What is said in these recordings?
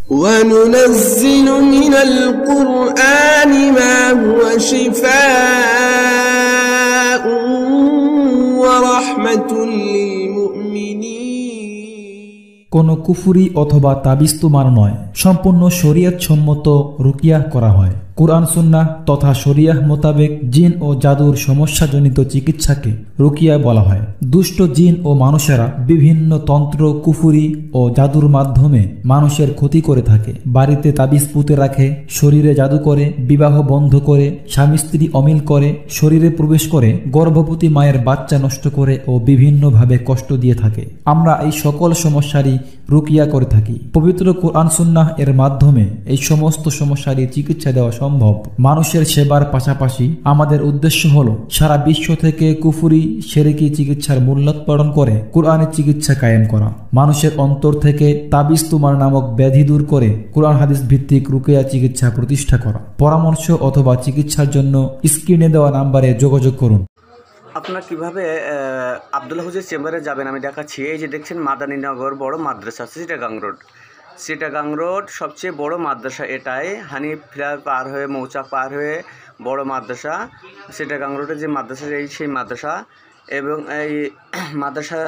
وننزل من القرآن ما هو شفاء ورحمة للمؤمنين। কোনো কুফরি অথবা তাবিজ তোমার নয়, সম্পূর্ণ শরীয়ত সম্মত রুকিয়াহ করা হয়। কুরআন সুন্নাহ তথা শরিয়াহ মোতাবেক জিন ও জাদুর সমস্যাজনিত চিকিৎসাকে রুকিয়া বলা হয়। দুষ্ট জিন ও মানুষেরা বিভিন্ন তন্ত্র, কুফুরি ও জাদুর মাধ্যমে মানুষের ক্ষতি করে থাকে। বাড়িতে তাবিজ পুঁতে রাখে, শরীরে জাদু করে, বিবাহ বন্ধ করে, স্বামী স্ত্রী অমিল করে, শরীরে প্রবেশ করে, গর্ভবতী মায়ের বাচ্চা নষ্ট করে ও বিভিন্নভাবে কষ্ট দিয়ে থাকে। আমরা এই সকল সমস্যারই রুকিয়া করে থাকি। পবিত্র কুরআন সুন্নাহ এর মাধ্যমে এই সমস্ত সমস্যারই চিকিৎসা দেওয়া সম্ভব। মানুষের সেবার পাশাপাশি আমাদের উদ্দেশ্য হল সারা বিশ্ব থেকে কুফুরি শিরকি চিকিৎসার মূল্যোৎপাদন করে কুরআনের চিকিৎসা কায়েম করা, মানুষের অন্তর থেকে তাবিজ তুমার নামক ব্যাধি দূর করে কুরআন হাদিস ভিত্তিক রুকিয়া চিকিৎসা প্রতিষ্ঠা করা। পরামর্শ অথবা চিকিৎসার জন্য স্ক্রিনে দেওয়া নাম্বারে যোগাযোগ করুন। আপনারা কিভাবে আব্দুল্লাহ হুজুর চেম্বারে যাবেন আমি দেখাচ্ছি। এই যে দেখছেন মাদানীনগর বড় মাদ্রাসা চিটাগাং রোড সবচেয়ে বড় মাদ্রাসা এটাই। হানিফ ফ্লাইওভার পার হয়ে, মৌচাক পার হয়ে বড় মাদ্রাসা চিটাগাং রোডের যে মাদ্রাসা, সেই মাদ্রাসা। এবং এই মাদ্রাসা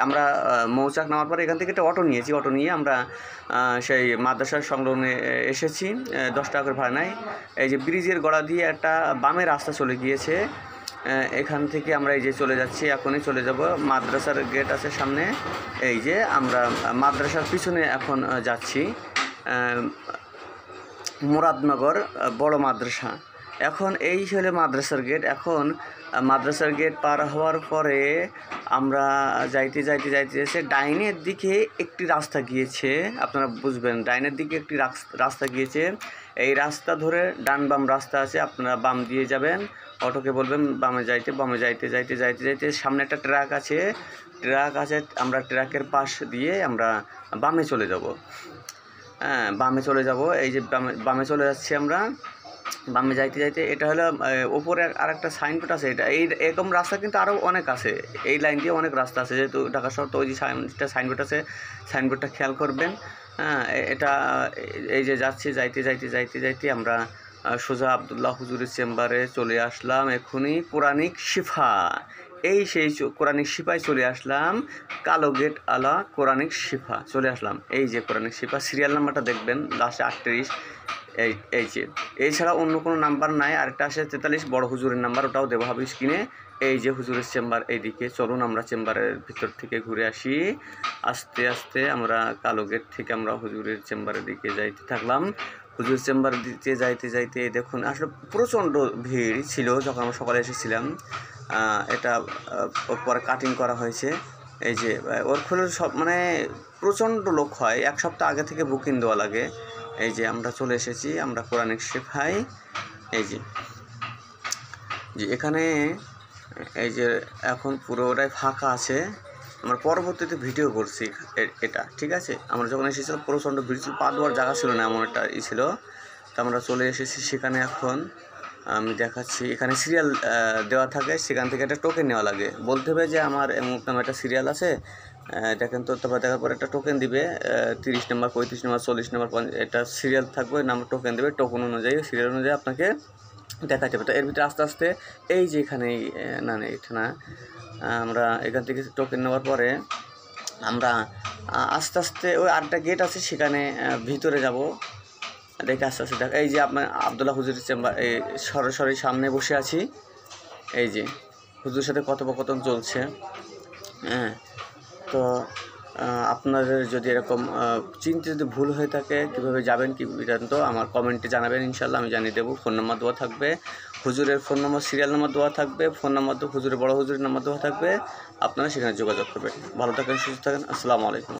আমরা মৌচাক নামার পরে এখান থেকে একটা অটো নিয়েছি। অটো নিয়ে আমরা সেই মাদ্রাসার সংলগ্নে এসেছি। 10 টাকা করে ভাড়া নেয়। এই যে ব্রিজের গড়া দিয়ে একটা বামে রাস্তা চলে গিয়েছে, এখান থেকে আমরা এই যে চলে যাচ্ছি। এখনই চলে যাব। মাদ্রাসার গেট আছে সামনে। এই যে আমরা মাদ্রাসার পিছনে এখন যাচ্ছি, মুরাদনগর বড় মাদ্রাসা। এখন এই হলে মাদ্রাসার গেট। এখন মাদ্রাসার গেট পার হওয়ার পরে আমরা যাইতে ডাইনের দিকে একটি রাস্তা গিয়েছে। আপনারা বুঝবেন, ডাইনের দিকে একটি রাস্তা গিয়েছে। এই রাস্তা ধরে ডান বাম রাস্তা আছে, আপনারা বাম দিয়ে যাবেন। অটোকে বলবেন বামে যাইতে সামনে একটা ট্রাক আছে। আমরা ট্রাকের পাশ দিয়ে আমরা বামে চলে যাব। বামে চলে যাব। এই যে বামে চলে যাচ্ছি আমরা। বামে যাইতে এটা হলো ওপরে আরেকটা সাইনবোর্ড আছে। এরকম রাস্তা কিন্তু আরও অনেক আছে। এই লাইন দিয়ে অনেক রাস্তা আছে, যেহেতু ঢাকা শহর তো ওই যে সাইনবোর্ড আছে, সাইনবোর্ডটা খেয়াল করবেন। এটা এই যে যাচ্ছি, যাইতে আমরা সোজা আব্দুল্লাহ হুজুরের চেম্বারে চলে আসলাম। এখনই কোরআনিক শিফা, সেই কোরআনিক শিফায় চলে আসলাম। কালো গেট আলা কোরআনিক শিফা চলে আসলাম। এই যে কোরআনিক শিফা, সিরিয়াল নাম্বারটা দেখবেন লাস্টে 38। এই যে এছাড়া অন্য কোনো নাম্বার নাই। আরেকটা আসে 43 বড় হুজুরের নাম্বার, ওটাও দেওয়া হবে স্ক্রিনে। এই যে হুজুরের চেম্বার, এইদিকে চলুন আমরা চেম্বারের ভিতর থেকে ঘুরে আসি। আস্তে আস্তে আমরা কালো গেট থেকে আমরা হুজুরের চেম্বারের দিকে যাইতে থাকলাম। হুজুর চেম্বার দিতে যাইতে দেখুন আসলে প্রচণ্ড ভিড় ছিল যখন আমরা সকালে এসেছিলাম। এটা পরে কাটিং করা হয়েছে। এই যে ওর খুলে সব মানে প্রচণ্ড লোক হয়, 1 সপ্তাহ আগে থেকে বুকিং দেওয়া লাগে। এই যে আমরা চলে এসেছি, আমরা কোরআনিক শিফায়। এই যে এখানে এই যে এখন পুরোটাই ফাঁকা আছে। আমরা পরবর্তীতে ভিডিও করছি এটা, ঠিক আছে। আমরা যখন এসেছিলাম প্রচণ্ড ভিড় ছিল, পা দেওয়ার জায়গা ছিল না, এমন একটা ছিল। তো আমরা চলে এসেছি সেখানে। এখন আমি দেখাচ্ছি, এখানে সিরিয়াল দেওয়া থাকে, সেখান থেকে একটা টোকেন নেওয়া লাগে। বলতে হবে যে আমার এমন নামে একটা সিরিয়াল আছে, দেখেন তো। তারপর দেখার পর একটা টোকেন দিবে, 30 নম্বর, 35 নম্বর, 40 নম্বর, এটা সিরিয়াল থাকবে, নাম্বার টোকেন দেবে। টোকেন অনুযায়ী, সিরিয়াল অনুযায়ী আপনাকে দেখাতে হবে। তো এর ভিতরে আস্তে আস্তে এই যে এখানে এটা না, আমরা এখান থেকে টোকেন নেওয়ার পরে আমরা আস্তে আস্তে ওই আরেকটা গেট আছে, সেখানে ভিতরে যাব। দেখে আস্তে আস্তে এই যে আপনার আব্দুল্লাহ হুজুরের চেম্বার, এই সরাসরি সামনে বসে আছি। এই যে হুজুরের সাথে কথোপকথন চলছে। তো আপনাদের যদি এরকম চিন্তা যদি ভুল হয়ে থাকে, কীভাবে যাবেন কি বৃত্তান্ত আমার কমেন্টে জানাবেন, ইনশাল্লাহ আমি জানিয়ে দেবো। ফোন নাম্বার দেওয়া থাকবে, হুজুরের ফোন নম্বর, সিরিয়াল নাম্বার দেওয়া থাকবে, ফোন নাম্বার তো হুজুরের বড় হুজুরের নাম্বার দেওয়া থাকবে। আপনারা সেখানে যোগাযোগ করবেন। ভালো থাকেন, সুস্থ থাকেন। আসসালামু আলাইকুম।